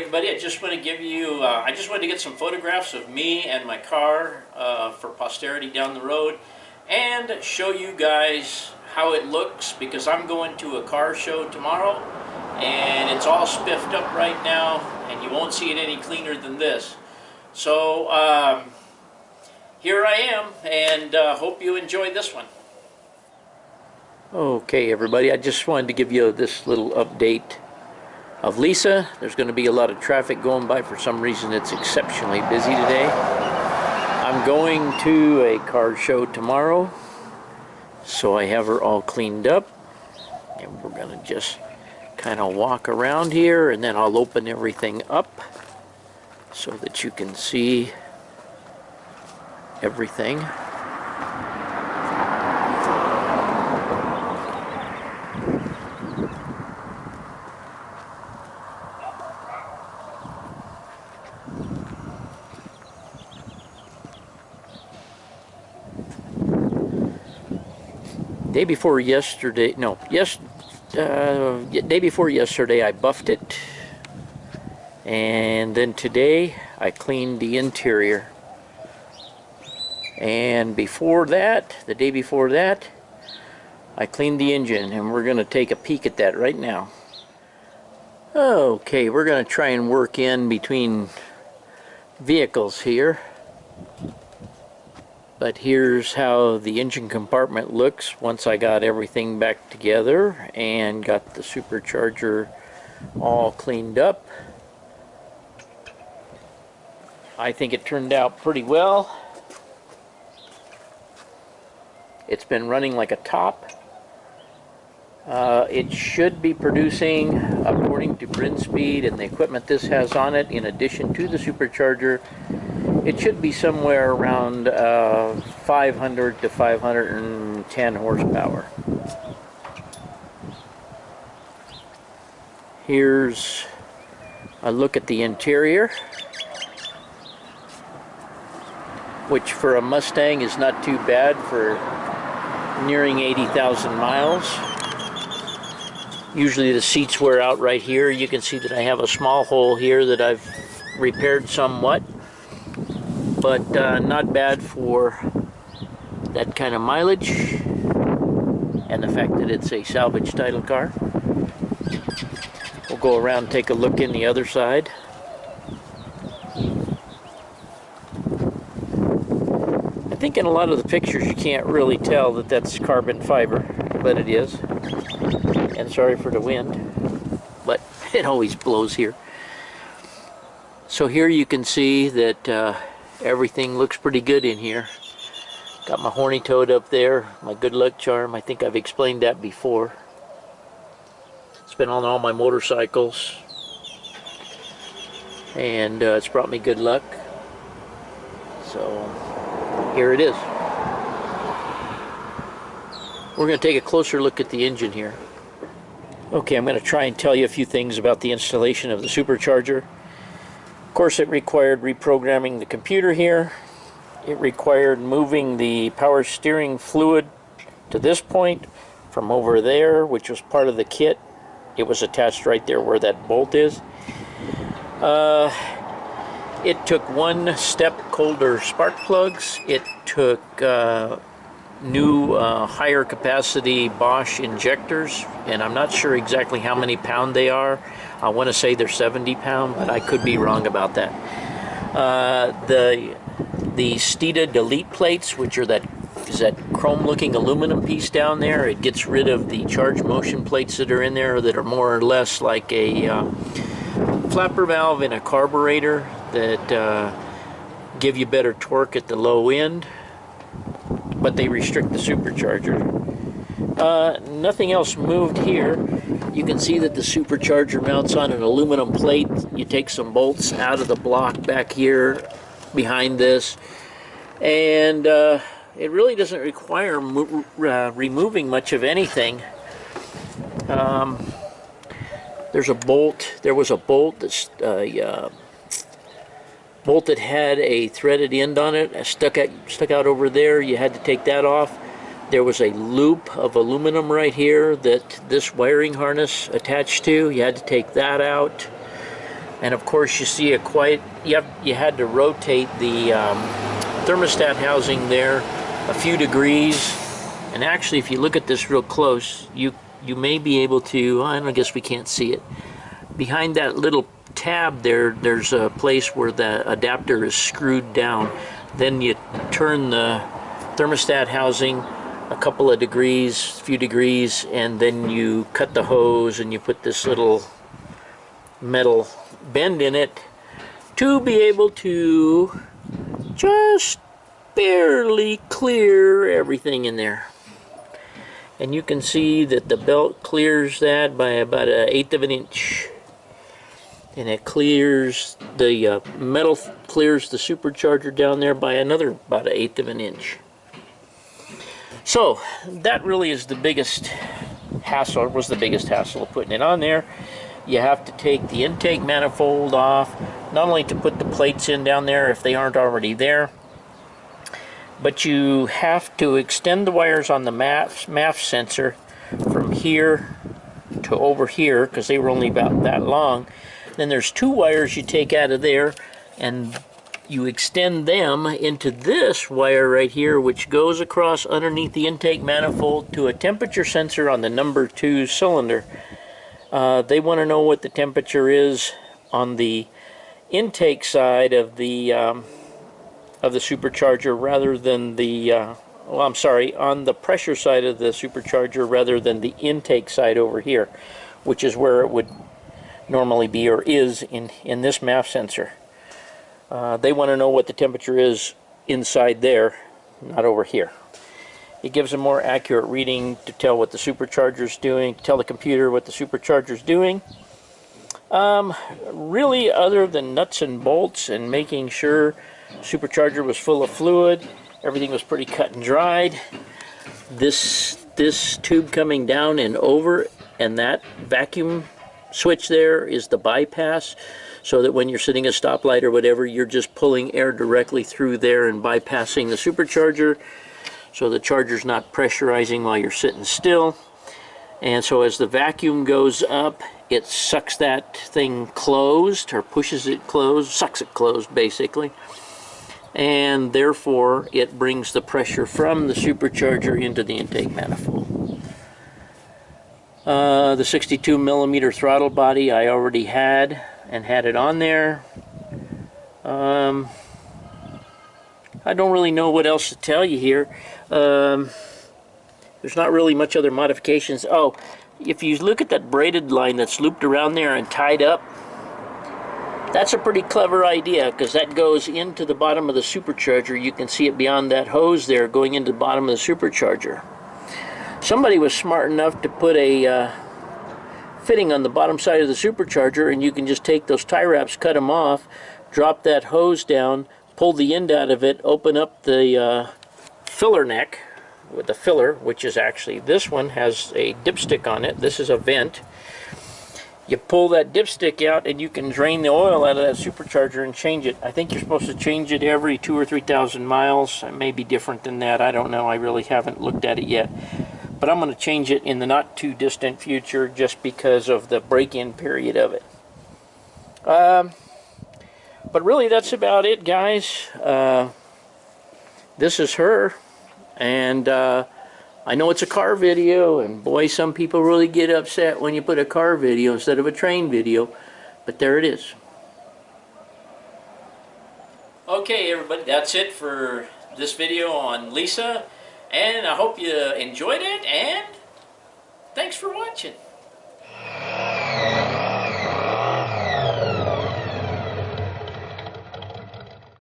everybody, I just want to give you, I just wanted to get some photographs of me and my car for posterity down the road, and show you guys how it looks, because I'm going to a car show tomorrow, and it's all spiffed up right now, and you won't see it any cleaner than this. So, here I am, and hope you enjoy this one. Okay, everybody, I just wanted to give you this little update of Lisa. There's going to be a lot of traffic going by. For some reason it's exceptionally busy today. I'm going to a car show tomorrow, so I have her all cleaned up, and we're going to just kind of walk around here, and then I'll open everything up so that you can see everything. Day before yesterday, day before yesterday I buffed it, and then today I cleaned the interior, and before that, the day before that, I cleaned the engine, and we're going to take a peek at that right now. Okay, we're going to try and work in between vehicles here. But here's how the engine compartment looks once I got everything back together and got the supercharger all cleaned up. I think it turned out pretty well. It's been running like a top. It should be producing, according to Bryn speed and the equipment this has on it, in addition to the supercharger, it should be somewhere around 500 to 510 horsepower. Here's a look at the interior, which for a Mustang is not too bad for nearing 80,000 miles. Usually the seats wear out right here. You can see that I have a small hole here that I've repaired somewhat, but not bad for that kind of mileage and the fact that it's a salvage title car. We'll go around and take a look in the other side. I think in a lot of the pictures you can't really tell that that's carbon fiber, but it is. And sorry for the wind, but it always blows here. So here you can see that everything looks pretty good in here. Got my horny toad up there, my good luck charm. I think I've explained that before. It's been on all my motorcycles, and it's brought me good luck. So here it is. We're going to take a closer look at the engine here. Okay, I'm going to try and tell you a few things about the installation of the supercharger. Of course, it required reprogramming the computer here. It required moving the power steering fluid to this point from over there, which was part of the kit. It was attached right there where that bolt is. It took one step colder spark plugs. It took new higher capacity Bosch injectors, and I'm not sure exactly how many pound they are. I want to say they're 70 pound, but I could be wrong about that. The Stita delete plates, which are that chrome looking aluminum piece down there, it gets rid of the charge motion plates that are in there that are more or less like a flapper valve in a carburetor that give you better torque at the low end, but they restrict the supercharger. Nothing else moved here. You can see that the supercharger mounts on an aluminum plate. You take some bolts out of the block back here behind this, and it really doesn't require removing much of anything. There was a bolt that's bolt that had a threaded end on it, stuck out over there. You had to take that off. There was a loop of aluminum right here that this wiring harness attached to. You had to take that out. And of course you see you had to rotate the thermostat housing there a few degrees. And actually, if you look at this real close, you may be able to, I guess we can't see it. Behind that little tab there's a place where the adapter is screwed down. Then you turn the thermostat housing a couple of degrees, few degrees, and then you cut the hose and you put this little metal bend in it to be able to just barely clear everything in there. And you can see that the belt clears that by about 1/8 of an inch. And it clears, the metal clears the supercharger down there by another about 1/8 of an inch. So that really is the biggest hassle, or was the biggest hassle of putting it on there. You have to take the intake manifold off, not only to put the plates in down there if they aren't already there, but you have to extend the wires on the MAF sensor from here to over here, because they were only about that long. Then there's 2 wires you take out of there, and you extend them into this wire right here, which goes across underneath the intake manifold to a temperature sensor on the number 2 cylinder. They want to know what the temperature is on the intake side of the supercharger rather than the on the pressure side of the supercharger rather than the intake side over here, which is where it would normally be, or is in this MAF sensor. They want to know what the temperature is inside there, not over here. It gives a more accurate reading to tell what the supercharger is doing, to tell the computer what the supercharger is doing. Really, other than nuts and bolts and making sure supercharger was full of fluid, everything was pretty cut and dried. This tube coming down and over, and that vacuum switch there is the bypass, so that when you're sitting at a stoplight or whatever, you're just pulling air directly through there and bypassing the supercharger, so the charger's not pressurizing while you're sitting still. And so as the vacuum goes up, it sucks that thing closed, or pushes it closed, sucks it closed basically, and therefore it brings the pressure from the supercharger into the intake manifold. The 62 millimeter throttle body I already had it on there. I don't really know what else to tell you here. There's not really much other modifications. Oh, if you look at that braided line that's looped around there and tied up, that's a pretty clever idea, because that goes into the bottom of the supercharger. You can see it beyond that hose there going into the bottom of the supercharger. Somebody was smart enough to put a fitting on the bottom side of the supercharger, and you can just take those tie wraps, cut them off, drop that hose down, pull the end out of it, open up the filler neck with the filler, which is actually, this one has a dipstick on it. This is a vent. You pull that dipstick out and you can drain the oil out of that supercharger and change it. I think you're supposed to change it every 2,000 or 3,000 miles. It may be different than that. I don't know. I really haven't looked at it yet. But I'm going to change it in the not too distant future, just because of the break-in period of it. But really, that's about it, guys. This is her, and I know it's a car video, and boy, some people really get upset when you put a car video instead of a train video, but there it is. Okay, everybody, that's it for this video on Lisa, and I hope you enjoyed it, and thanks for watching.